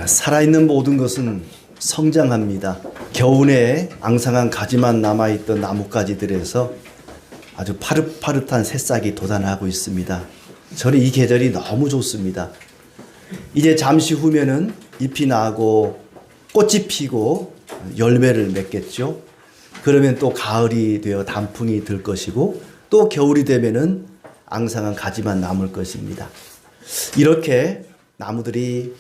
살아있는 모든 것은 성장합니다. 겨우내 앙상한 가지만 남아있던 나뭇가지들에서 아주 파릇파릇한 새싹이 돋아나고 있습니다. 저는 이 계절이 너무 좋습니다. 이제 잠시 후면은 잎이 나고 꽃이 피고 열매를 맺겠죠. 그러면 또 가을이 되어 단풍이 들 것이고 또 겨울이 되면은 앙상한 가지만 남을 것입니다. 이렇게 나무들이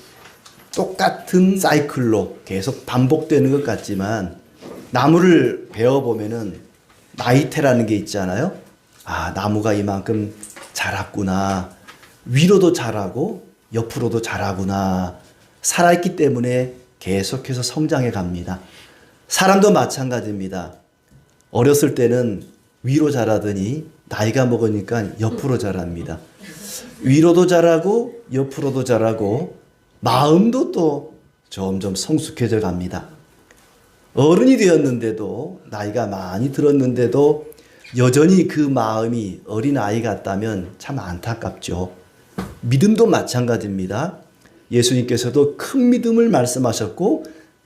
똑같은 사이클로 계속 반복되는 것 같지만 나무를 배워보면은 나이테라는 게 있잖아요. 아, 나무가 이만큼 자랐구나. 위로도 자라고 옆으로도 자라구나. 살아있기 때문에 계속해서 성장해 갑니다. 사람도 마찬가지입니다. 어렸을 때는 위로 자라더니 나이가 먹으니까 옆으로 자랍니다. 위로도 자라고 옆으로도 자라고 마음도 또 점점 성숙해져 갑니다. 어른이 되었는데도 나이가 많이 들었는데도 여전히 그 마음이 어린아이 같다면 참 안타깝죠. 믿음도 마찬가지입니다. 예수님께서도 큰 믿음을 말씀하셨고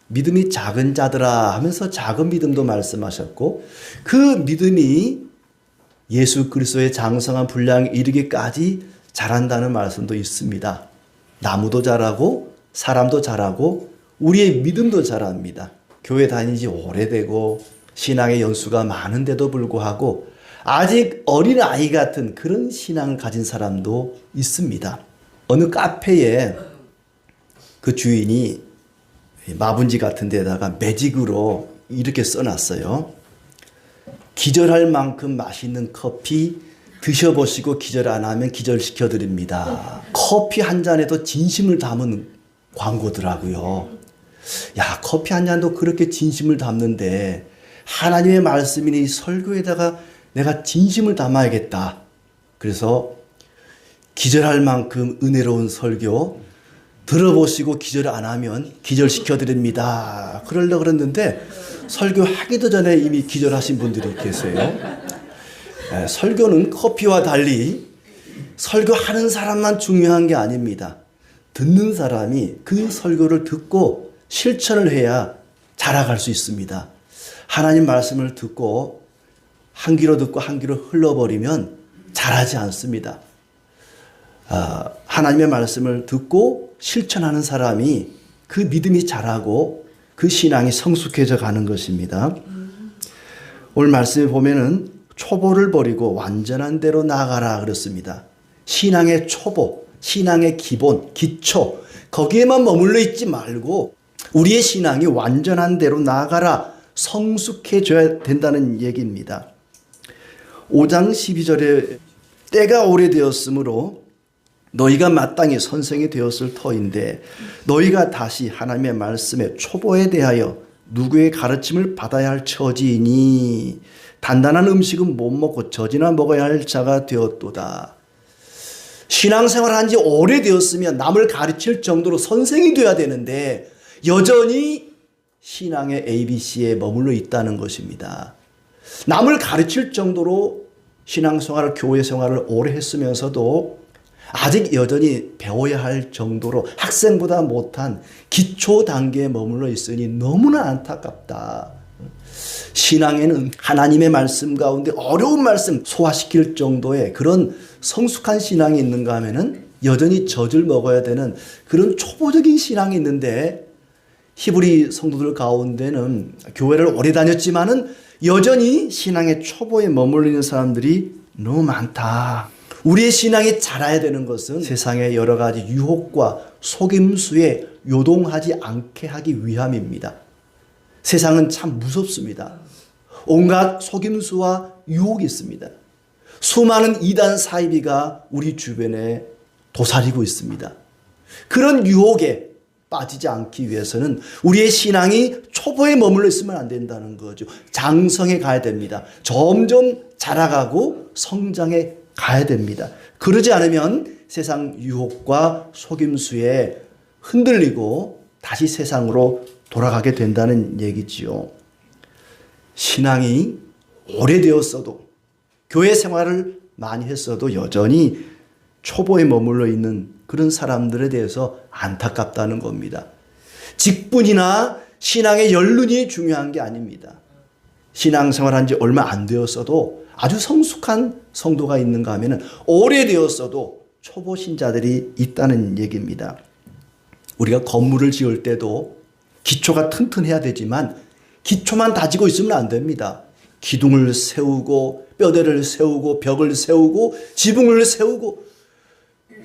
믿음이 작은 자들아 하면서 작은 믿음도 말씀하셨고 그 믿음이 예수 그리스도의 장성한 분량에 이르기까지 자란다는 말씀도 있습니다. 나무도 자라고 사람도 자라고 우리의 믿음도 자랍니다. 교회 다닌 지 오래되고 신앙의 연수가 많은데도 불구하고 아직 어린아이 같은 그런 신앙을 가진 사람도 있습니다. 어느 카페에 그 주인이 마분지 같은 데다가 매직으로 이렇게 써놨어요. 기절할 만큼 맛있는 커피 드셔보시고 기절 안 하면 기절시켜 드립니다. 커피 한 잔에도 진심을 담은 광고더라고요. 야, 커피 한 잔도 그렇게 진심을 담는데 하나님의 말씀이니 설교에다가 내가 진심을 담아야겠다. 그래서 기절할 만큼 은혜로운 설교 들어보시고 기절 안 하면 기절시켜 드립니다. 그러려고 그랬는데 설교하기도 전에 이미 기절하신 분들이 계세요. 설교는 커피와 달리 설교하는 사람만 중요한 게 아닙니다. 듣는 사람이 그 설교를 듣고 실천을 해야 자라갈 수 있습니다. 하나님 말씀을 듣고 한 귀로 듣고 한 귀로 흘러버리면 자라지 않습니다. 하나님의 말씀을 듣고 실천하는 사람이 그 믿음이 자라고 그 신앙이 성숙해져 가는 것입니다. 오늘 말씀에 보면은 초보를 버리고 완전한 대로 나아가라 그랬습니다. 신앙의 초보, 신앙의 기본, 기초 거기에만 머물러 있지 말고 우리의 신앙이 완전한 대로 나아가라 성숙해져야 된다는 얘기입니다. 5장 12절에 때가 오래되었으므로 너희가 마땅히 선생이 되었을 터인데 너희가 다시 하나님의 말씀의 초보에 대하여 누구의 가르침을 받아야 할 처지이니 단단한 음식은 못 먹고 젖이나 먹어야 할 자가 되었도다. 신앙생활 한 지 오래되었으면 남을 가르칠 정도로 선생이 되어야 되는데 여전히 신앙의 ABC에 머물러 있다는 것입니다. 남을 가르칠 정도로 신앙생활을 교회 생활을 오래 했으면서도 아직 여전히 배워야 할 정도로 학생보다 못한 기초 단계에 머물러 있으니 너무나 안타깝다. 신앙에는 하나님의 말씀 가운데 어려운 말씀 소화시킬 정도의 그런 성숙한 신앙이 있는가 하면은 여전히 젖을 먹어야 되는 그런 초보적인 신앙이 있는데 히브리 성도들 가운데는 교회를 오래 다녔지만은 여전히 신앙의 초보에 머물러 있는 사람들이 너무 많다. 우리의 신앙이 자라야 되는 것은 세상의 여러 가지 유혹과 속임수에 요동하지 않게 하기 위함입니다. 세상은 참 무섭습니다. 온갖 속임수와 유혹이 있습니다. 수많은 이단 사이비가 우리 주변에 도사리고 있습니다. 그런 유혹에 빠지지 않기 위해서는 우리의 신앙이 초보에 머물러 있으면 안 된다는 거죠. 장성해 가야 됩니다. 점점 자라가고 성장해 가야 됩니다. 그러지 않으면 세상 유혹과 속임수에 흔들리고 다시 세상으로 돌아가게 된다는 얘기지요. 신앙이 오래되었어도 교회 생활을 많이 했어도 여전히 초보에 머물러 있는 그런 사람들에 대해서 안타깝다는 겁니다. 직분이나 신앙의 연륜이 중요한 게 아닙니다. 신앙생활 한 지 얼마 안 되었어도 아주 성숙한 성도가 있는가 하면 오래되었어도 초보 신자들이 있다는 얘기입니다. 우리가 건물을 지을 때도 기초가 튼튼해야 되지만 기초만 다지고 있으면 안 됩니다. 기둥을 세우고 뼈대를 세우고 벽을 세우고 지붕을 세우고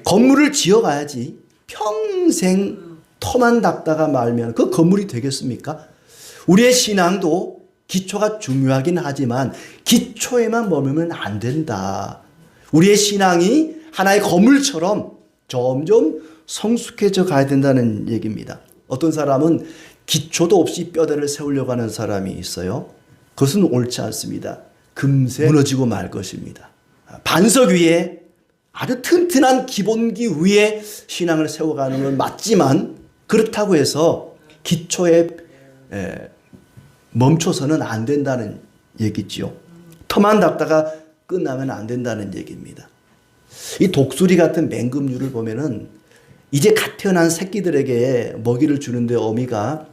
건물을 지어가야지 평생 터만 닦다가 말면 그 건물이 되겠습니까? 우리의 신앙도 기초가 중요하긴 하지만 기초에만 머물면 안 된다. 우리의 신앙이 하나의 건물처럼 점점 성숙해져 가야 된다는 얘기입니다. 어떤 사람은 기초도 없이 뼈대를 세우려고 하는 사람이 있어요. 그것은 옳지 않습니다. 금세 무너지고 말 것입니다. 반석 위에 아주 튼튼한 기본기 위에 신앙을 세워가는 건 맞지만 그렇다고 해서 기초에 멈춰서는 안 된다는 얘기지요. 터만 닦다가 끝나면 안 된다는 얘기입니다. 이 독수리 같은 맹금류를 보면은 이제 갓 태어난 새끼들에게 먹이를 주는데 어미가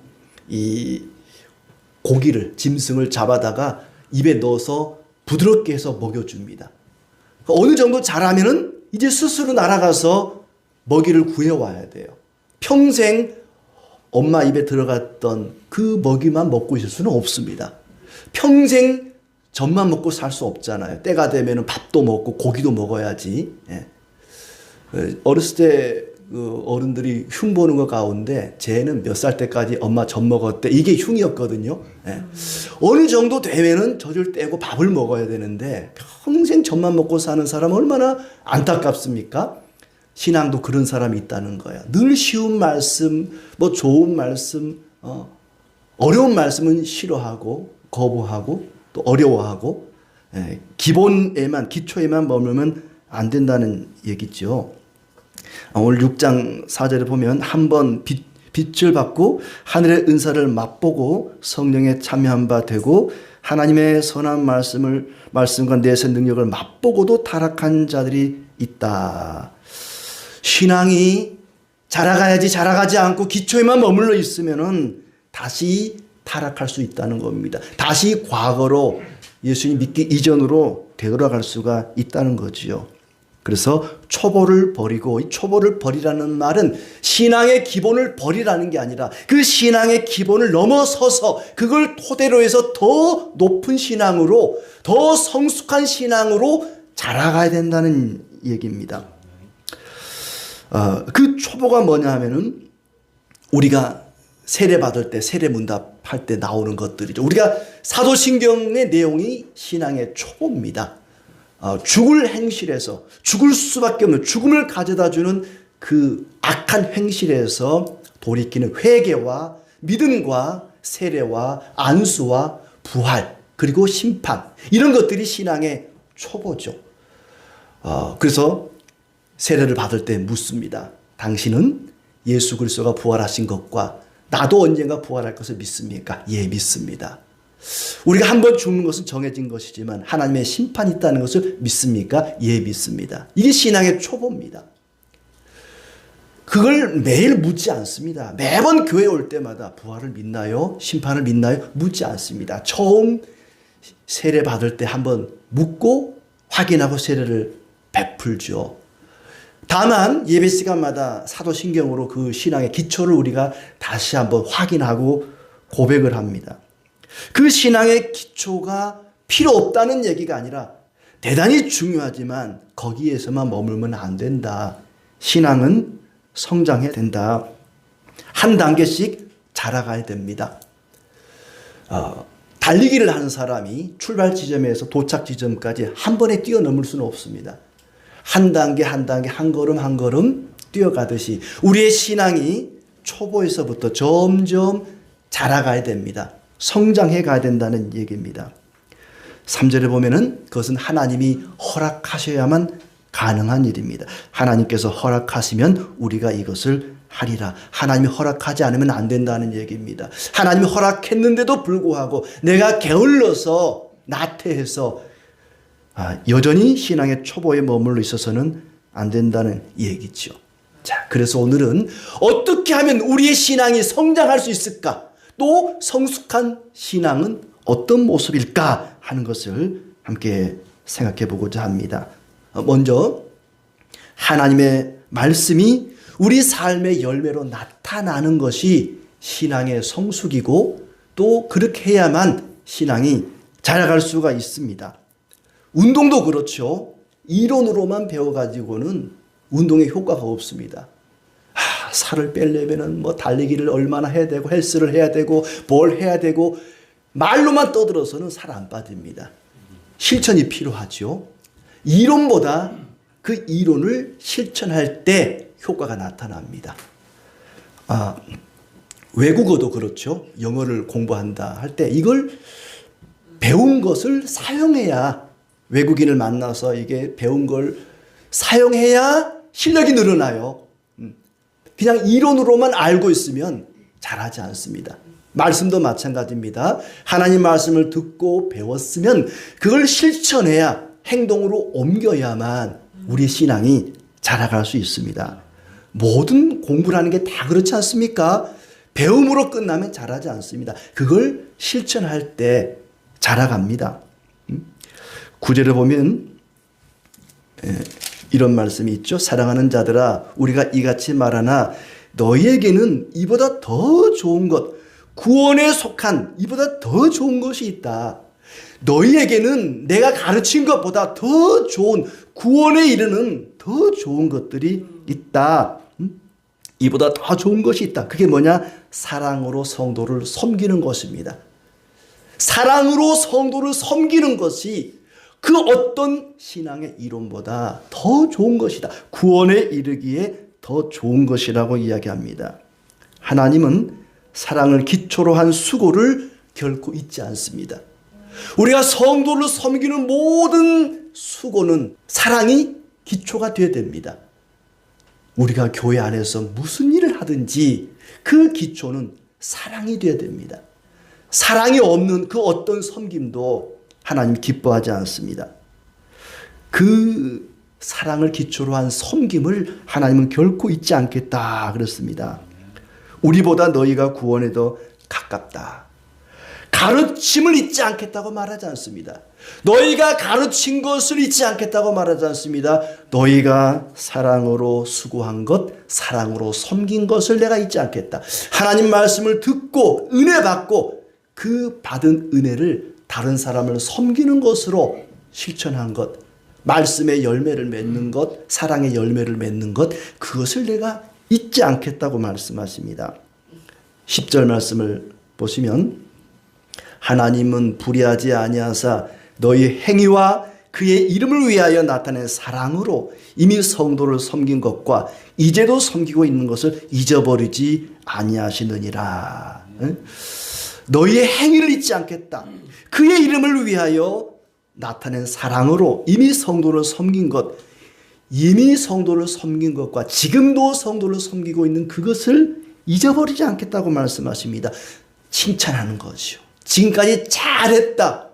이 고기를 짐승을 잡아다가 입에 넣어서 부드럽게 해서 먹여줍니다. 어느 정도 자라면은 이제 스스로 날아가서 먹이를 구해와야 돼요. 평생 엄마 입에 들어갔던 그 먹이만 먹고 있을 수는 없습니다. 평생 젖만 먹고 살 수 없잖아요. 때가 되면 밥도 먹고 고기도 먹어야지. 어렸을 때 그 어른들이 흉 보는 것 가운데 쟤는 몇 살 때까지 엄마 젖 먹었대. 이게 흉이었거든요. 어느 정도 되면은 젖을 떼고 밥을 먹어야 되는데 평생 젖만 먹고 사는 사람은 얼마나 안타깝습니까? 신앙도 그런 사람이 있다는 거야. 늘 쉬운 말씀, 뭐 좋은 말씀, 어려운 말씀은 싫어하고 거부하고 또 어려워하고 기본에만 기초에만 머물면 안 된다는 얘기죠. 오늘 6장 4절에 보면 한번 빛을 받고 하늘의 은사를 맛보고 성령에 참여한 바 되고 하나님의 선한 말씀과 내세 능력을 맛보고도 타락한 자들이 있다. 신앙이 자라가야지 자라가지 않고 기초에만 머물러 있으면은 다시 타락할 수 있다는 겁니다. 다시 과거로 예수님 믿기 이전으로 되돌아갈 수가 있다는 거지요. 그래서 초보를 버리고, 이 초보를 버리라는 말은 신앙의 기본을 버리라는 게 아니라 그 신앙의 기본을 넘어서서 그걸 토대로 해서 더 높은 신앙으로, 더 성숙한 신앙으로 자라가야 된다는 얘기입니다. 그 초보가 뭐냐 하면은 우리가 세례받을 때, 세례문답할 때 나오는 것들이죠. 우리가 사도신경의 내용이 신앙의 초보입니다. 죽을 행실에서, 죽을 수밖에 없는 죽음을 가져다 주는 그 악한 행실에서 돌이키는 회개와 믿음과 세례와 안수와 부활, 그리고 심판, 이런 것들이 신앙의 초보죠. 그래서 세례를 받을 때 묻습니다. 당신은 예수 그리스도가 부활하신 것과 나도 언젠가 부활할 것을 믿습니까? 예, 믿습니다. 우리가 한 번 죽는 것은 정해진 것이지만 하나님의 심판이 있다는 것을 믿습니까? 예, 믿습니다. 이게 신앙의 초보입니다. 그걸 매일 묻지 않습니다. 매번 교회 올 때마다 부활을 믿나요? 심판을 믿나요? 묻지 않습니다. 처음 세례 받을 때 한번 묻고 확인하고 세례를 베풀죠. 다만 예배 시간마다 사도신경으로 그 신앙의 기초를 우리가 다시 한번 확인하고 고백을 합니다. 그 신앙의 기초가 필요 없다는 얘기가 아니라 대단히 중요하지만 거기에서만 머물면 안 된다. 신앙은 성장해야 된다. 한 단계씩 자라가야 됩니다. 달리기를 하는 사람이 출발 지점에서 도착 지점까지 한 번에 뛰어넘을 수는 없습니다. 한 단계 한 단계 한 걸음 한 걸음 뛰어가듯이 우리의 신앙이 초보에서부터 점점 자라가야 됩니다. 성장해 가야 된다는 얘기입니다. 3절에 보면은 그것은 하나님이 허락하셔야만 가능한 일입니다. 하나님께서 허락하시면 우리가 이것을 하리라. 하나님이 허락하지 않으면 안 된다는 얘기입니다. 하나님이 허락했는데도 불구하고 내가 게을러서 나태해서 여전히 신앙의 초보에 머물러 있어서는 안 된다는 얘기죠. 자, 그래서 오늘은 어떻게 하면 우리의 신앙이 성장할 수 있을까? 또 성숙한 신앙은 어떤 모습일까 하는 것을 함께 생각해 보고자 합니다. 먼저 하나님의 말씀이 우리 삶의 열매로 나타나는 것이 신앙의 성숙이고 또 그렇게 해야만 신앙이 자라갈 수가 있습니다. 운동도 그렇죠. 이론으로만 배워가지고는 운동에 효과가 없습니다. 살을 빼려면은 뭐 달리기를 얼마나 해야 되고 헬스를 해야 되고 뭘 해야 되고 말로만 떠들어서는 살 안 빠집니다. 실천이 필요하죠. 이론보다 그 이론을 실천할 때 효과가 나타납니다. 외국어도 그렇죠. 영어를 공부한다 할 때 이걸 배운 것을 사용해야 외국인을 만나서 이게 배운 걸 사용해야 실력이 늘어나요. 그냥 이론으로만 알고 있으면 잘하지 않습니다. 말씀도 마찬가지입니다. 하나님 말씀을 듣고 배웠으면 그걸 실천해야 행동으로 옮겨야만 우리 신앙이 자라갈 수 있습니다. 모든 공부를 하는 게 다 그렇지 않습니까? 배움으로 끝나면 자라지 않습니다. 그걸 실천할 때 자라갑니다. 구절을 보면 이런 말씀이 있죠. 사랑하는 자들아 우리가 이같이 말하나 너희에게는 이보다 더 좋은 것 구원에 속한 이보다 더 좋은 것이 있다. 너희에게는 내가 가르친 것보다 더 좋은 구원에 이르는 더 좋은 것들이 있다. 이보다 더 좋은 것이 있다. 그게 뭐냐? 사랑으로 성도를 섬기는 것입니다. 사랑으로 성도를 섬기는 것이 그 어떤 신앙의 이론보다 더 좋은 것이다. 구원에 이르기에 더 좋은 것이라고 이야기합니다. 하나님은 사랑을 기초로 한 수고를 결코 잊지 않습니다. 우리가 성도를 섬기는 모든 수고는 사랑이 기초가 되어야 됩니다. 우리가 교회 안에서 무슨 일을 하든지 그 기초는 사랑이 되어야 됩니다. 사랑이 없는 그 어떤 섬김도 하나님 기뻐하지 않습니다. 그 사랑을 기초로 한 섬김을 하나님은 결코 잊지 않겠다 그랬습니다. 우리보다 너희가 구원에 더 가깝다. 가르침을 잊지 않겠다고 말하지 않습니다. 너희가 가르친 것을 잊지 않겠다고 말하지 않습니다. 너희가 사랑으로 수고한 것, 사랑으로 섬긴 것을 내가 잊지 않겠다. 하나님 말씀을 듣고 은혜 받고 그 받은 은혜를 다른 사람을 섬기는 것으로 실천한 것, 말씀의 열매를 맺는 것, 사랑의 열매를 맺는 것, 그것을 내가 잊지 않겠다고 말씀하십니다. 10절 말씀을 보시면 하나님은 불의하지 아니하사 너희 행위와 그의 이름을 위하여 나타낸 사랑으로 이미 성도를 섬긴 것과 이제도 섬기고 있는 것을 잊어버리지 아니하시느니라. 너희의 행위를 잊지 않겠다. 그의 이름을 위하여 나타낸 사랑으로 이미 성도를 섬긴 것, 이미 성도를 섬긴 것과 지금도 성도를 섬기고 있는 그것을 잊어버리지 않겠다고 말씀하십니다. 칭찬하는 거죠. 지금까지 잘했다.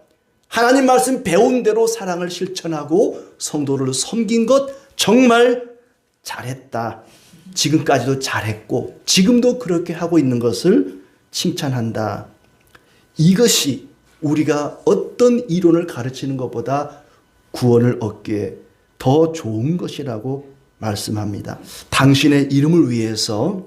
하나님 말씀 배운 대로 사랑을 실천하고 성도를 섬긴 것 정말 잘했다. 지금까지도 잘했고 지금도 그렇게 하고 있는 것을 칭찬한다. 이것이 우리가 어떤 이론을 가르치는 것보다 구원을 얻기에 더 좋은 것이라고 말씀합니다. 당신의 이름을 위해서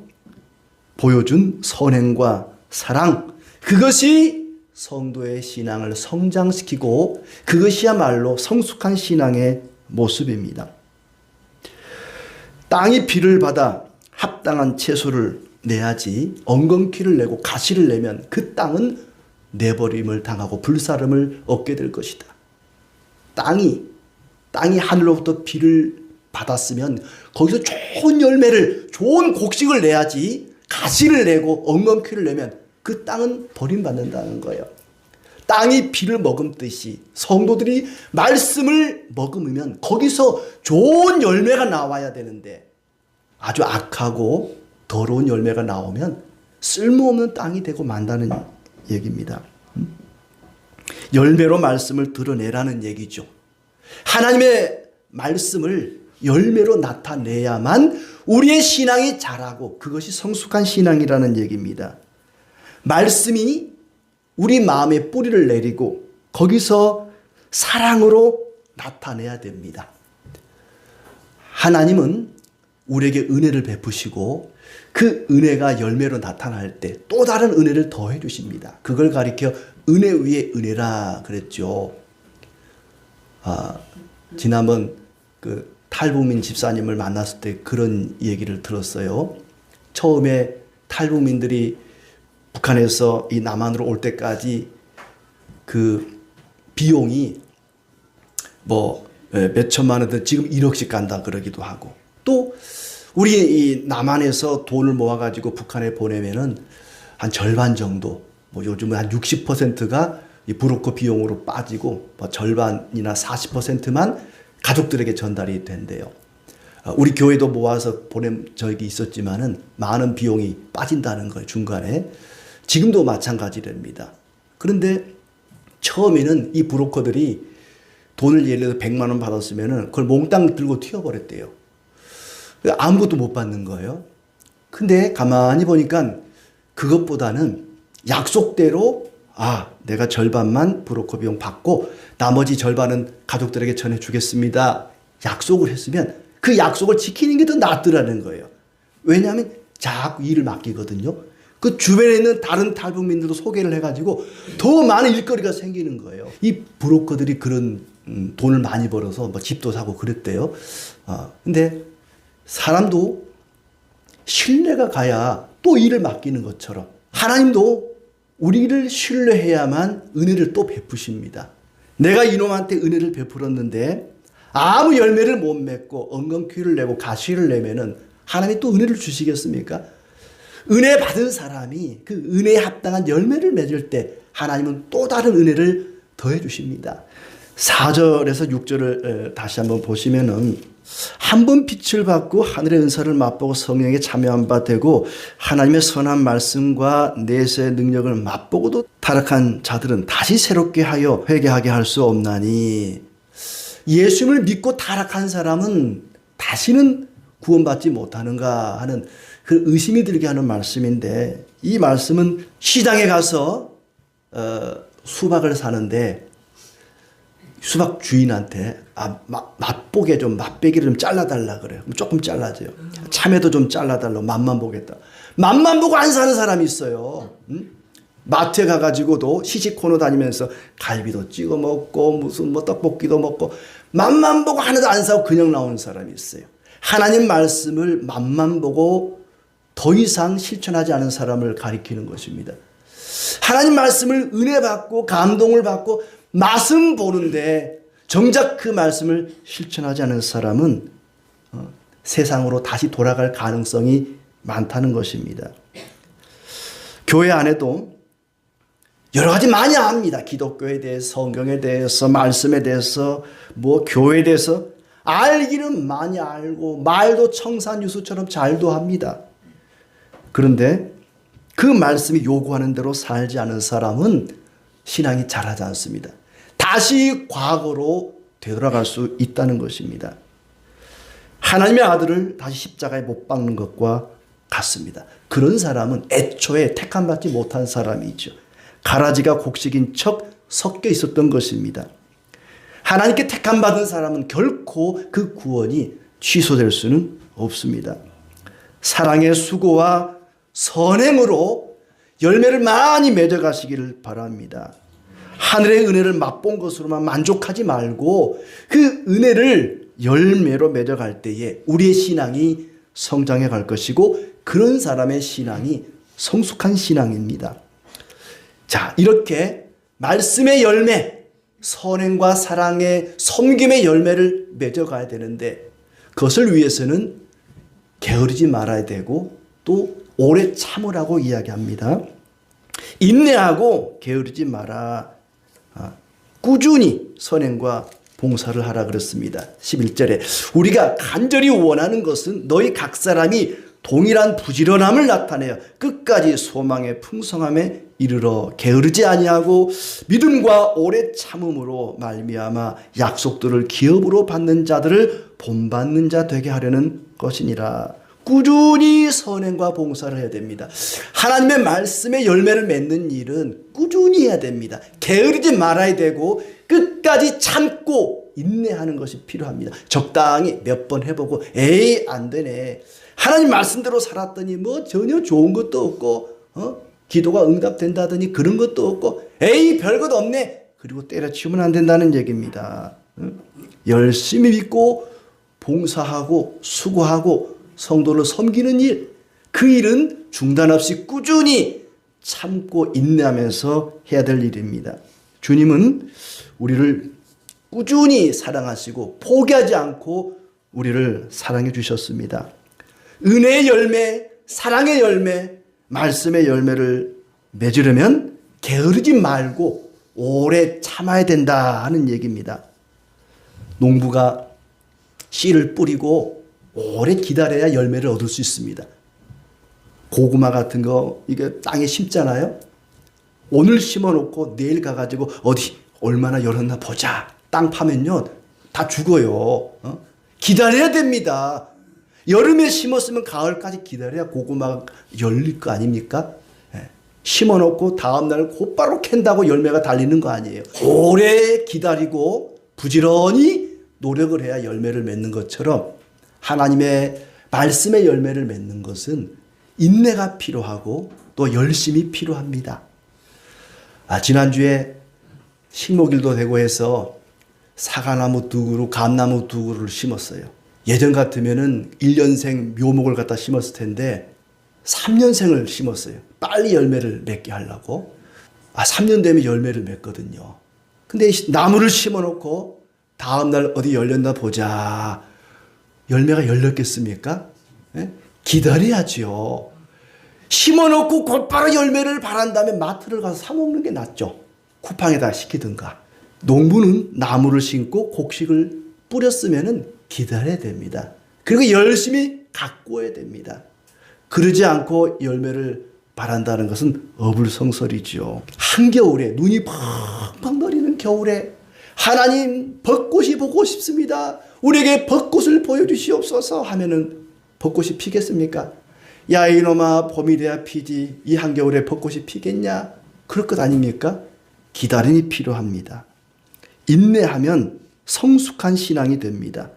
보여준 선행과 사랑, 그것이 성도의 신앙을 성장시키고 그것이야말로 성숙한 신앙의 모습입니다. 땅이 비를 받아 합당한 채소를 내야지 엉겅퀴를 내고 가시를 내면 그 땅은 내버림을 당하고 불사름을 얻게 될 것이다. 땅이 하늘로부터 비를 받았으면 거기서 좋은 열매를, 좋은 곡식을 내야지 가시를 내고 엉겅퀴를 내면 그 땅은 버림받는다는 거예요. 땅이 비를 머금듯이 성도들이 말씀을 머금으면 거기서 좋은 열매가 나와야 되는데 아주 악하고 더러운 열매가 나오면 쓸모없는 땅이 되고 만다는 얘기입니다. 열매로 말씀을 드러내라는 얘기죠. 하나님의 말씀을 열매로 나타내야만 우리의 신앙이 자라고 그것이 성숙한 신앙이라는 얘기입니다. 말씀이 우리 마음에 뿌리를 내리고 거기서 사랑으로 나타내야 됩니다. 하나님은 우리에게 은혜를 베푸시고 그 은혜가 열매로 나타날 때 또 다른 은혜를 더해 주십니다. 그걸 가리켜 은혜 위에 은혜라 그랬죠. 지난번 그 탈북민 집사님을 만났을 때 그런 얘기를 들었어요. 처음에 탈북민들이 북한에서 이 남한으로 올 때까지 그 비용이 뭐 몇 천만 원든 지금 1억씩 간다 그러기도 하고, 또 우리 이 남한에서 돈을 모아가지고 북한에 보내면은 한 절반 정도, 뭐 요즘은 한 60%가 이 브로커 비용으로 빠지고 뭐 절반이나 40%만 가족들에게 전달이 된대요. 우리 교회도 모아서 보낸 적이 있었지만은 많은 비용이 빠진다는 거예요, 중간에. 지금도 마찬가지랍니다. 그런데 처음에는 이 브로커들이 돈을 예를 들어서 100만 원 받았으면은 그걸 몽땅 들고 튀어버렸대요. 아무것도 못 받는 거예요. 근데 가만히 보니까 그것보다는 약속대로 내가 절반만 브로커 비용 받고 나머지 절반은 가족들에게 전해주겠습니다. 약속을 했으면 그 약속을 지키는 게 더 낫더라는 거예요. 왜냐하면 자꾸 일을 맡기거든요. 그 주변에 있는 다른 탈북민들도 소개를 해가지고 더 많은 일거리가 생기는 거예요. 이 브로커들이 그런 돈을 많이 벌어서 뭐 집도 사고 그랬대요. 근데 사람도 신뢰가 가야 또 일을 맡기는 것처럼 하나님도 우리를 신뢰해야만 은혜를 또 베푸십니다. 내가 이놈한테 은혜를 베풀었는데 아무 열매를 못 맺고 엉겅퀴를 내고 가시를 내면은 하나님이 또 은혜를 주시겠습니까? 은혜 받은 사람이 그 은혜에 합당한 열매를 맺을 때 하나님은 또 다른 은혜를 더해 주십니다. 4절에서 6절을 다시 한번 보시면은 한 번 빛을 받고 하늘의 은사를 맛보고 성령에 참여한 바 되고 하나님의 선한 말씀과 내세의 능력을 맛보고도 타락한 자들은 다시 새롭게 하여 회개하게 할 수 없나니, 예수님을 믿고 타락한 사람은 다시는 구원받지 못하는가 하는 그 의심이 들게 하는 말씀인데, 이 말씀은 시장에 가서 수박을 사는데 수박 주인한테 맛보게 좀 맛배기를 좀 잘라달라 그래요. 조금 잘라줘요. 참외도 좀 잘라달라고 맛만 보겠다. 맛만 보고 안 사는 사람이 있어요. 마트에 가가지고도 시식 코너 다니면서 갈비도 찍어 먹고 무슨 뭐 떡볶이도 먹고 맛만 보고 하나도 안 사고 그냥 나오는 사람이 있어요. 하나님 말씀을 맛만 보고 더 이상 실천하지 않은 사람을 가리키는 것입니다. 하나님 말씀을 은혜 받고 감동을 받고 맛은 보는데 정작 그 말씀을 실천하지 않은 사람은 세상으로 다시 돌아갈 가능성이 많다는 것입니다. 교회 안에도 여러 가지 많이 압니다. 기독교에 대해서, 성경에 대해서, 말씀에 대해서, 뭐 교회에 대해서 알기는 많이 알고 말도 청산유수처럼 잘도 합니다. 그런데 그 말씀이 요구하는 대로 살지 않은 사람은 신앙이 자라지 않습니다. 다시 과거로 되돌아갈 수 있다는 것입니다. 하나님의 아들을 다시 십자가에 못 박는 것과 같습니다. 그런 사람은 애초에 택함받지 못한 사람이죠. 가라지가 곡식인 척 섞여 있었던 것입니다. 하나님께 택함받은 사람은 결코 그 구원이 취소될 수는 없습니다. 사랑의 수고와 선행으로 열매를 많이 맺어가시기를 바랍니다. 하늘의 은혜를 맛본 것으로만 만족하지 말고 그 은혜를 열매로 맺어갈 때에 우리의 신앙이 성장해 갈 것이고 그런 사람의 신앙이 성숙한 신앙입니다. 자, 이렇게 말씀의 열매, 선행과 사랑의 섬김의 열매를 맺어가야 되는데 그것을 위해서는 게으르지 말아야 되고 또 오래 참으라고 이야기합니다. 인내하고 게으르지 마라. 꾸준히 선행과 봉사를 하라 그랬습니다. 11절에 우리가 간절히 원하는 것은 너희 각 사람이 동일한 부지런함을 나타내어 끝까지 소망의 풍성함에 이르러 게으르지 아니하고 믿음과 오래 참음으로 말미암아 약속들을 기업으로 받는 자들을 본받는 자 되게 하려는 것이니라. 꾸준히 선행과 봉사를 해야 됩니다. 하나님의 말씀의 열매를 맺는 일은 꾸준히 해야 됩니다. 게으르지 말아야 되고 끝까지 참고 인내하는 것이 필요합니다. 적당히 몇 번 해보고 에이 안 되네, 하나님 말씀대로 살았더니 뭐 전혀 좋은 것도 없고 기도가 응답된다더니 그런 것도 없고 에이 별것 없네, 그리고 때려치우면 안 된다는 얘기입니다. 열심히 믿고 봉사하고 수고하고 성도를 섬기는 일, 그 일은 중단 없이 꾸준히 참고 인내하면서 해야 될 일입니다. 주님은 우리를 꾸준히 사랑하시고 포기하지 않고 우리를 사랑해 주셨습니다. 은혜의 열매, 사랑의 열매, 말씀의 열매를 맺으려면 게으르지 말고 오래 참아야 된다 하는 얘기입니다. 농부가 씨를 뿌리고 오래 기다려야 열매를 얻을 수 있습니다. 고구마 같은 거 이게 땅에 심잖아요. 오늘 심어놓고 내일 가가지고 어디 얼마나 열었나 보자, 땅 파면요 다 죽어요. 기다려야 됩니다. 여름에 심었으면 가을까지 기다려야 고구마가 열릴 거 아닙니까? 심어놓고 다음날 곧바로 캔다고 열매가 달리는 거 아니에요. 오래 기다리고 부지런히 노력을 해야 열매를 맺는 것처럼 하나님의 말씀의 열매를 맺는 것은 인내가 필요하고 또 열심이 필요합니다. 지난주에 식목일도 되고 해서 사과나무 2그루, 감나무 2그루를 심었어요. 예전 같으면은 1년생 묘목을 갖다 심었을 텐데 3년생을 심었어요. 빨리 열매를 맺게 하려고. 3년 되면 열매를 맺거든요. 근데 나무를 심어놓고 다음날 어디 열렸나 보자, 열매가 열렸겠습니까? 기다려야죠. 심어놓고 곧바로 열매를 바란다면 마트를 가서 사 먹는 게 낫죠. 쿠팡에다 시키든가. 농부는 나무를 심고 곡식을 뿌렸으면 기다려야 됩니다. 그리고 열심히 가꾸어야 됩니다. 그러지 않고 열매를 바란다는 것은 어불성설이죠. 한겨울에 눈이 펑펑 내리는 겨울에 하나님 벚꽃이 보고 싶습니다, 우리에게 벚꽃을 보여주시옵소서 하면은 벚꽃이 피겠습니까? 야 이놈아, 봄이 돼야 피지, 이 한겨울에 벚꽃이 피겠냐? 그럴 것 아닙니까? 기다림이 필요합니다. 인내하면 성숙한 신앙이 됩니다.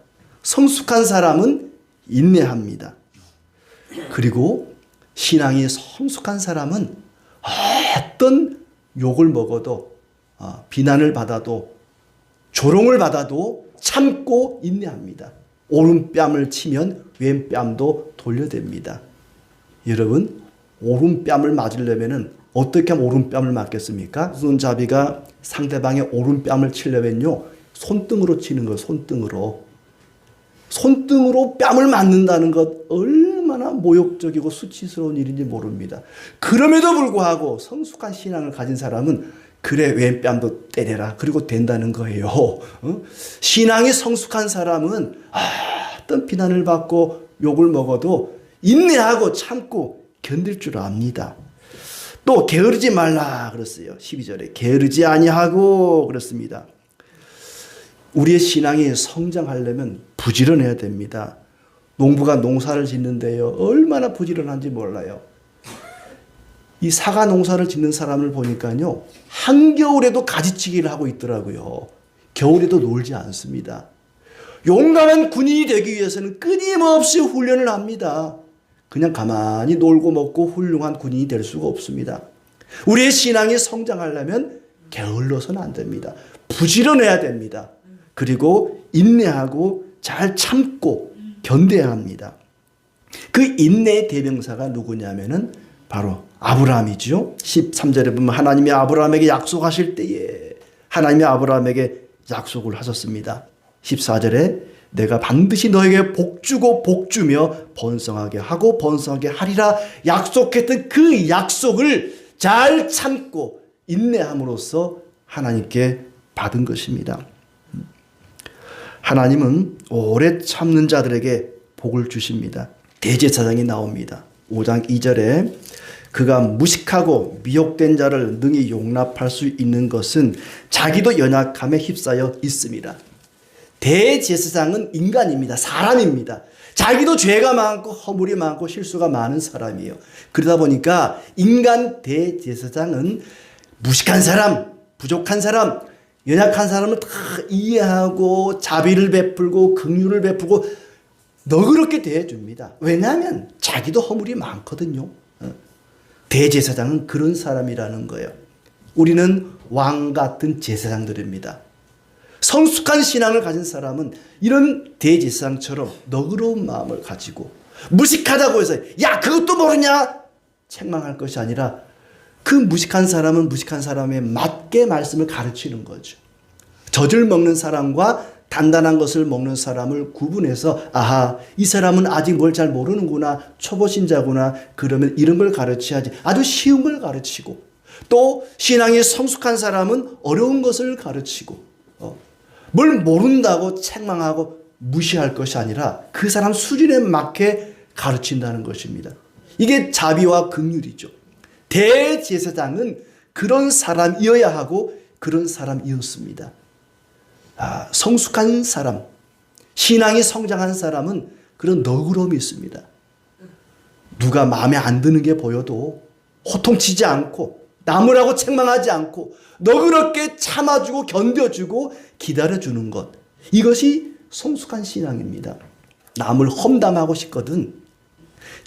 성숙한 사람은 인내합니다. 그리고 신앙이 성숙한 사람은 어떤 욕을 먹어도 비난을 받아도 조롱을 받아도 참고 인내합니다. 오른뺨을 치면 왼뺨도 돌려댑니다. 여러분, 오른뺨을 맞으려면 어떻게 하면 오른뺨을 맞겠습니까? 손잡이가 상대방의 오른뺨을 치려면요 손등으로 치는 거예요. 손등으로 뺨을 맞는다는 것 얼마나 모욕적이고 수치스러운 일인지 모릅니다. 그럼에도 불구하고 성숙한 신앙을 가진 사람은 그래 왼뺨도 때려라, 그리고 된다는 거예요. 신앙이 성숙한 사람은 어떤 비난을 받고 욕을 먹어도 인내하고 참고 견딜 줄 압니다. 또 게으르지 말라 그랬어요. 12절에 게으르지 아니하고 그랬습니다. 우리의 신앙이 성장하려면 부지런해야 됩니다. 농부가 농사를 짓는데요 얼마나 부지런한지 몰라요. 이 사과 농사를 짓는 사람을 보니까요 한겨울에도 가지치기를 하고 있더라고요. 겨울에도 놀지 않습니다. 용감한 군인이 되기 위해서는 끊임없이 훈련을 합니다. 그냥 가만히 놀고 먹고 훌륭한 군인이 될 수가 없습니다. 우리의 신앙이 성장하려면 게을러서는 안 됩니다. 부지런해야 됩니다. 그리고 인내하고 잘 참고 견뎌야 합니다. 그 인내의 대명사가 누구냐면은 바로 아브라함이죠. 13절에 보면 하나님이 아브라함에게 약속하실 때에 하나님이 아브라함에게 약속을 하셨습니다. 14절에 내가 반드시 너에게 복주고 복주며 번성하게 하고 번성하게 하리라 약속했던 그 약속을 잘 참고 인내함으로써 하나님께 받은 것입니다. 하나님은 오래 참는 자들에게 복을 주십니다. 대제사장이 나옵니다. 5장 2절에 그가 무식하고 미혹된 자를 능히 용납할 수 있는 것은 자기도 연약함에 휩싸여 있습니다. 대제사장은 인간입니다. 사람입니다. 자기도 죄가 많고 허물이 많고 실수가 많은 사람이에요. 그러다 보니까 인간 대제사장은 무식한 사람, 부족한 사람, 연약한 사람을 다 이해하고 자비를 베풀고 긍휼을 베풀고 너그럽게 대해줍니다. 왜냐하면 자기도 허물이 많거든요. 대제사장은 그런 사람이라는 거예요. 우리는 왕 같은 제사장들입니다. 성숙한 신앙을 가진 사람은 이런 대제사장처럼 너그러운 마음을 가지고 무식하다고 해서 야 그것도 모르냐 책망할 것이 아니라 그 무식한 사람은 무식한 사람에 맞게 말씀을 가르치는 거죠. 젖을 먹는 사람과 단단한 것을 먹는 사람을 구분해서 아하 이 사람은 아직 뭘 잘 모르는구나 초보신자구나 그러면 이런 걸 가르쳐야지 아주 쉬운 걸 가르치고 또 신앙이 성숙한 사람은 어려운 것을 가르치고 뭘 모른다고 책망하고 무시할 것이 아니라 그 사람 수준에 맞게 가르친다는 것입니다. 이게 자비와 긍휼이죠. 대제사장은 그런 사람이어야 하고 그런 사람이었습니다. 성숙한 사람, 신앙이 성장한 사람은 그런 너그러움이 있습니다. 누가 마음에 안 드는 게 보여도 호통치지 않고 나무라고 책망하지 않고 너그럽게 참아주고 견뎌주고 기다려주는 것. 이것이 성숙한 신앙입니다. 남을 험담하고 싶거든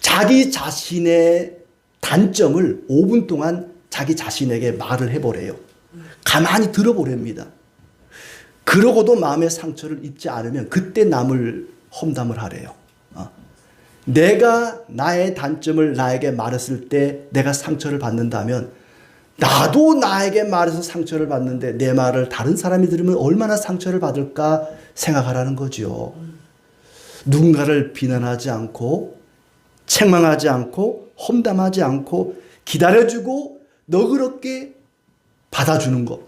자기 자신의 단점을 5분 동안 자기 자신에게 말을 해보래요. 가만히 들어보렵니다. 그러고도 마음의 상처를 입지 않으면 그때 남을 험담을 하래요. 내가 나의 단점을 나에게 말했을 때 내가 상처를 받는다면 나도 나에게 말해서 상처를 받는데 내 말을 다른 사람이 들으면 얼마나 상처를 받을까 생각하라는 거죠. 누군가를 비난하지 않고 책망하지 않고 험담하지 않고 기다려주고 너그럽게 받아주는 것.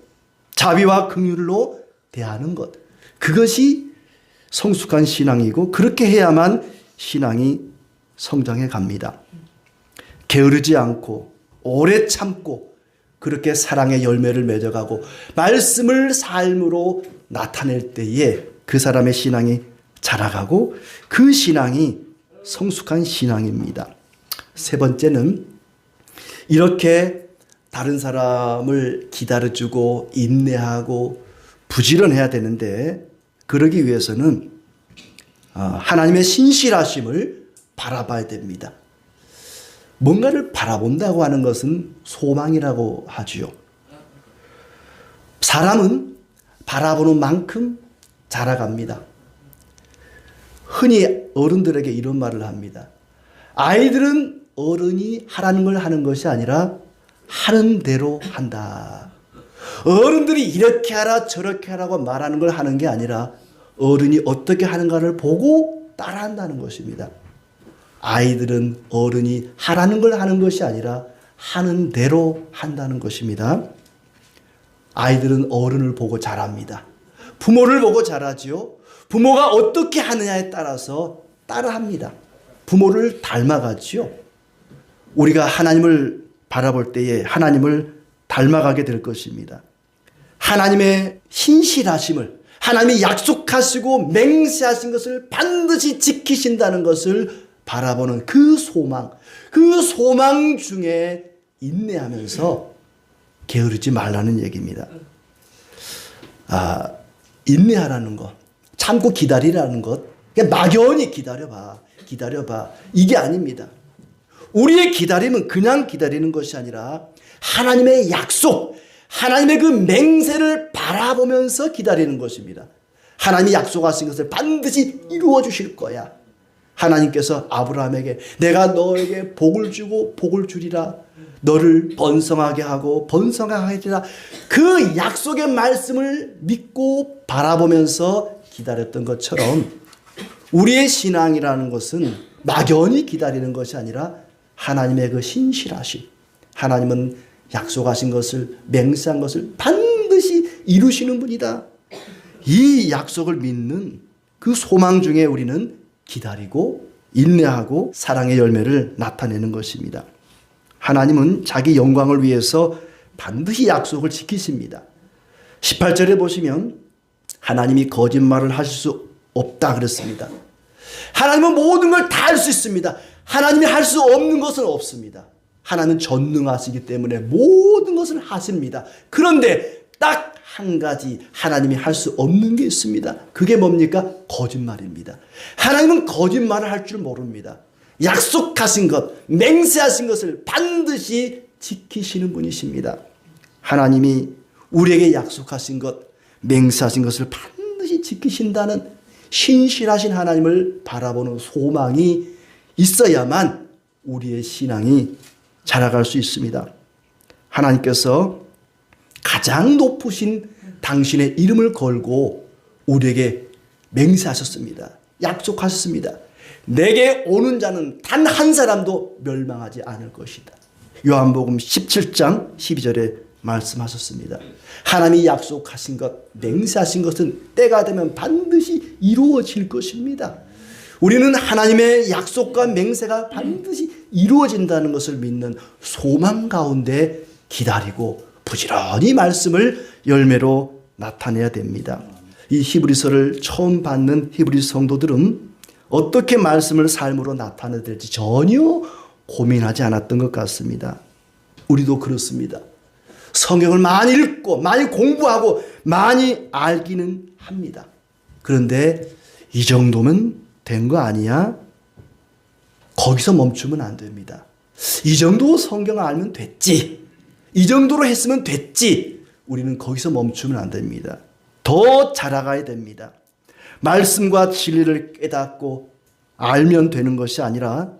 자비와 긍휼로 대하는 것. 그것이 성숙한 신앙이고 그렇게 해야만 신앙이 성장해 갑니다. 게으르지 않고 오래 참고 그렇게 사랑의 열매를 맺어가고 말씀을 삶으로 나타낼 때에 그 사람의 신앙이 자라가고 그 신앙이 성숙한 신앙입니다. 세 번째는 이렇게 다른 사람을 기다려주고 인내하고 부지런해야 되는데 그러기 위해서는 하나님의 신실하심을 바라봐야 됩니다. 뭔가를 바라본다고 하는 것은 소망이라고 하지요. 사람은 바라보는 만큼 자라갑니다. 흔히 어른들에게 이런 말을 합니다. 아이들은 어른이 하라는 걸 하는 것이 아니라 하는 대로 한다. 어른들이 이렇게 하라 저렇게 하라고 말하는 걸 하는 게 아니라 어른이 어떻게 하는가를 보고 따라한다는 것입니다. 아이들은 어른이 하라는 걸 하는 것이 아니라 하는 대로 한다는 것입니다. 아이들은 어른을 보고 자랍니다. 부모를 보고 자라지요. 부모가 어떻게 하느냐에 따라서 따라합니다. 부모를 닮아가지요. 우리가 하나님을 바라볼 때에 하나님을 닮아가게 될 것입니다. 하나님의 신실하심을 하나님이 약속하시고 맹세하신 것을 반드시 지키신다는 것을 바라보는 그 소망 중에 인내하면서 게으르지 말라는 얘기입니다. 인내하라는 것, 참고 기다리라는 것, 그냥 막연히 기다려봐. 이게 아닙니다. 우리의 기다림은 그냥 기다리는 것이 아니라 하나님의 약속, 하나님의 그 맹세를 바라보면서 기다리는 것입니다. 하나님이 약속하신 것을 반드시 이루어 주실 거야. 하나님께서 아브라함에게 내가 너에게 복을 주고 복을 주리라. 너를 번성하게 하고 번성하게 하리라. 그 약속의 말씀을 믿고 바라보면서 기다렸던 것처럼 우리의 신앙이라는 것은 막연히 기다리는 것이 아니라 하나님의 그 신실하심, 하나님은 약속하신 것을 맹세한 것을 반드시 이루시는 분이다. 이 약속을 믿는 그 소망 중에 우리는 기다리고 인내하고 사랑의 열매를 나타내는 것입니다. 하나님은 자기 영광을 위해서 반드시 약속을 지키십니다. 18절에 보시면 하나님이 거짓말을 하실 수 없다 그랬습니다. 하나님은 모든 걸 다 할 수 있습니다. 하나님이 할 수 없는 것은 없습니다. 하나님은 전능하시기 때문에 모든 것을 하십니다. 그런데 딱 한 가지 하나님이 할 수 없는 게 있습니다. 그게 뭡니까? 거짓말입니다. 하나님은 거짓말을 할 줄 모릅니다. 약속하신 것, 맹세하신 것을 반드시 지키시는 분이십니다. 하나님이 우리에게 약속하신 것, 맹세하신 것을 반드시 지키신다는 신실하신 하나님을 바라보는 소망이 있어야만 우리의 신앙이 자라갈 수 있습니다. 하나님께서 가장 높으신 당신의 이름을 걸고 우리에게 맹세하셨습니다. 약속하셨습니다. 내게 오는 자는 단 한 사람도 멸망하지 않을 것이다. 요한복음 17장 12절에 말씀하셨습니다. 하나님이 약속하신 것, 맹세하신 것은 때가 되면 반드시 이루어질 것입니다. 우리는 하나님의 약속과 맹세가 반드시 이루어진다는 것을 믿는 소망 가운데 기다리고 부지런히 말씀을 열매로 나타내야 됩니다. 이 히브리서를 처음 받는 히브리 성도들은 어떻게 말씀을 삶으로 나타내야 될지 전혀 고민하지 않았던 것 같습니다. 우리도 그렇습니다. 성경을 많이 읽고 많이 공부하고 많이 알기는 합니다. 그런데 이 정도면 된 거 아니야? 거기서 멈추면 안 됩니다. 이 정도 성경 알면 됐지. 이 정도로 했으면 됐지. 우리는 거기서 멈추면 안 됩니다. 더 자라가야 됩니다. 말씀과 진리를 깨닫고 알면 되는 것이 아니라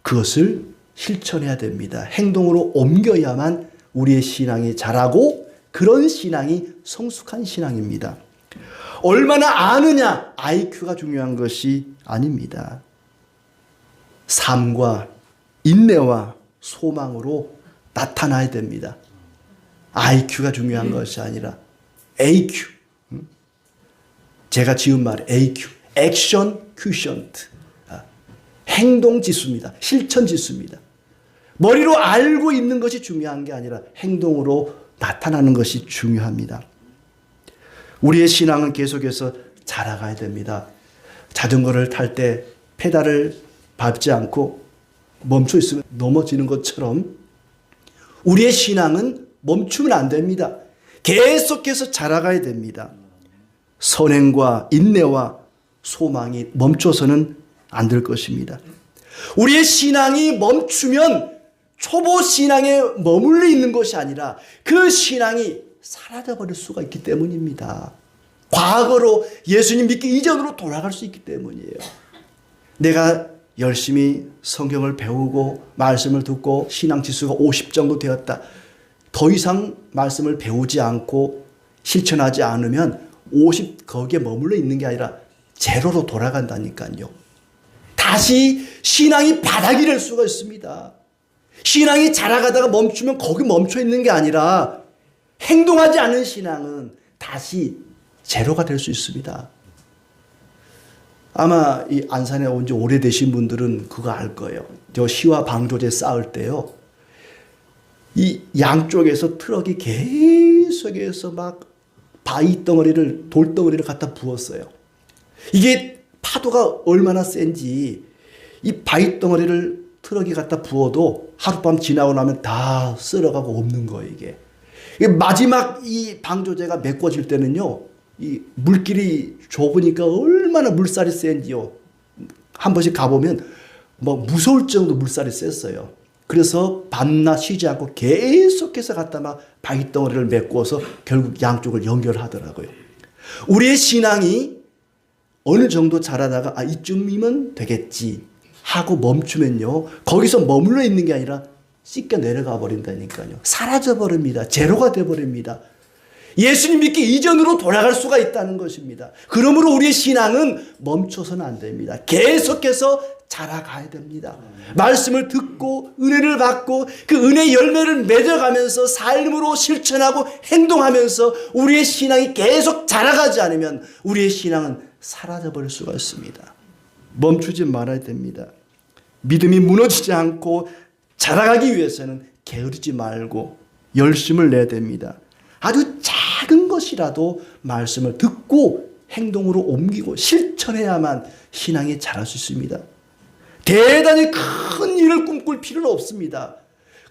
그것을 실천해야 됩니다. 행동으로 옮겨야만 우리의 신앙이 자라고 그런 신앙이 성숙한 신앙입니다. 얼마나 아느냐, IQ가 중요한 것이 아닙니다. 삶과 인내와 소망으로 나타나야 됩니다. IQ가 중요한 것이 아니라 AQ. 제가 지은 말 AQ. 액션 큐션트. 행동 지수입니다. 실천 지수입니다. 머리로 알고 있는 것이 중요한 게 아니라 행동으로 나타나는 것이 중요합니다. 우리의 신앙은 계속해서 자라가야 됩니다. 자전거를 탈 때 페달을 밟지 않고 멈춰 있으면 넘어지는 것처럼 우리의 신앙은 멈추면 안 됩니다. 계속해서 자라가야 됩니다. 선행과 인내와 소망이 멈춰서는 안 될 것입니다. 우리의 신앙이 멈추면 초보 신앙에 머물러 있는 것이 아니라 그 신앙이 사라져버릴 수가 있기 때문입니다. 과거로 예수님 믿기 이전으로 돌아갈 수 있기 때문이에요. 내가 열심히 성경을 배우고 말씀을 듣고 신앙 지수가 50 정도 되었다. 더 이상 말씀을 배우지 않고 실천하지 않으면 50 거기에 머물러 있는 게 아니라 제로로 돌아간다니까요. 다시 신앙이 바닥이 될 수가 있습니다. 신앙이 자라가다가 멈추면 거기 멈춰 있는 게 아니라 행동하지 않은 신앙은 다시 제로가 될 수 있습니다. 아마 이 안산에 온 지 오래되신 분들은 그거 알 거예요. 저 시와 방조제 쌓을 때요. 이 양쪽에서 트럭이 계속해서 막 바위 덩어리를, 돌덩어리를 갖다 부었어요. 이게 파도가 얼마나 센지 이 바위 덩어리를 트럭이 갖다 부어도 하룻밤 지나고 나면 다 쓸어가고 없는 거예요, 이게. 마지막 이 방조제가 메꿔질 때는요, 이 물길이 좁으니까 얼마나 물살이 센지요. 한 번씩 가보면 뭐 무서울 정도 물살이 셌어요. 그래서 밤낮 쉬지 않고 계속해서 갖다 막 바위덩어리를 메꿔서 결국 양쪽을 연결하더라고요. 우리의 신앙이 어느 정도 자라다가 이쯤이면 되겠지 하고 멈추면요, 거기서 머물러 있는 게 아니라 씻겨 내려가 버린다니까요. 사라져 버립니다. 제로가 돼 버립니다. 예수님 믿기 이전으로 돌아갈 수가 있다는 것입니다. 그러므로 우리의 신앙은 멈춰서는 안 됩니다. 계속해서 자라가야 됩니다. 말씀을 듣고 은혜를 받고 그 은혜의 열매를 맺어가면서 삶으로 실천하고 행동하면서 우리의 신앙이 계속 자라가지 않으면 우리의 신앙은 사라져버릴 수가 있습니다. 멈추지 말아야 됩니다. 믿음이 무너지지 않고 자라가기 위해서는 게으르지 말고 열심을 내야 됩니다. 아주 작은 것이라도 말씀을 듣고 행동으로 옮기고 실천해야만 신앙이 자랄 수 있습니다. 대단히 큰 일을 꿈꿀 필요는 없습니다.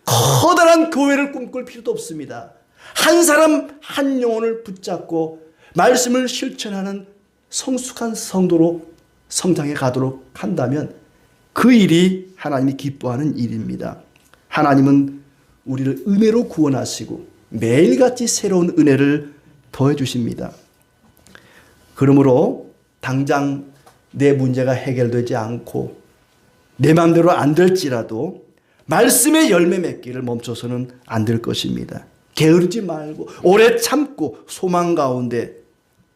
커다란 교회를 꿈꿀 필요도 없습니다. 한 사람 한 영혼을 붙잡고 말씀을 실천하는 성숙한 성도로 성장해 가도록 한다면 그 일이 하나님이 기뻐하는 일입니다. 하나님은 우리를 은혜로 구원하시고 매일같이 새로운 은혜를 더해 주십니다. 그러므로 당장 내 문제가 해결되지 않고 내 마음대로 안 될지라도 말씀의 열매 맺기를 멈춰서는 안 될 것입니다. 게으르지 말고 오래 참고 소망 가운데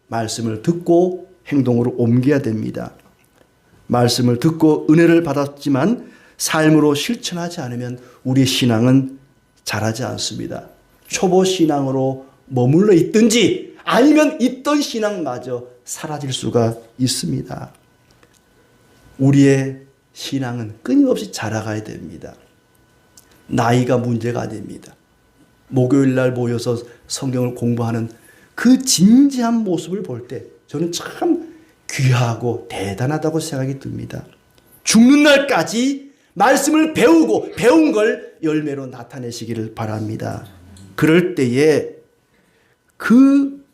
말씀을 듣고 행동으로 옮겨야 됩니다. 말씀을 듣고 은혜를 받았지만 삶으로 실천하지 않으면 우리의 신앙은 자라지 않습니다. 초보 신앙으로 머물러 있든지 아니면 있던 신앙마저 사라질 수가 있습니다. 우리의 신앙은 끊임없이 자라가야 됩니다. 나이가 문제가 아닙니다. 목요일 날 모여서 성경을 공부하는 그 진지한 모습을 볼 때 저는 참 귀하고 대단하다고 생각이 듭니다. 죽는 날까지 말씀을 배우고 배운 걸 열매로 나타내시기를 바랍니다. 그럴 때에 그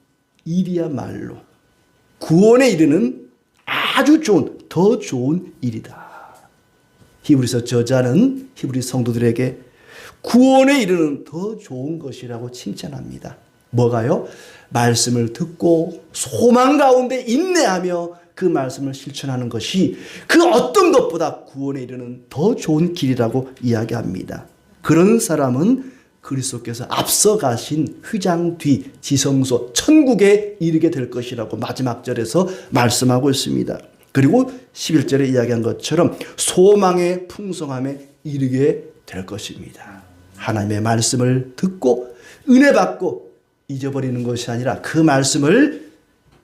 일이야말로 구원에 이르는 아주 좋은, 더 좋은 일이다. 히브리서 저자는 히브리 성도들에게 구원에 이르는 더 좋은 것이라고 칭찬합니다. 뭐가요? 말씀을 듣고 소망 가운데 인내하며 그 말씀을 실천하는 것이 그 어떤 것보다 구원에 이르는 더 좋은 길이라고 이야기합니다. 그런 사람은 그리스도께서 앞서 가신 휘장 뒤 지성소 천국에 이르게 될 것이라고 마지막 절에서 말씀하고 있습니다. 그리고 11절에 이야기한 것처럼 소망의 풍성함에 이르게 될 것입니다. 하나님의 말씀을 듣고 은혜 받고 잊어버리는 것이 아니라 그 말씀을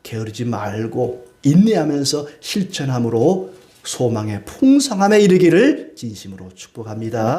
게으르지 말고 인내하면서 실천함으로 소망의 풍성함에 이르기를 진심으로 축복합니다.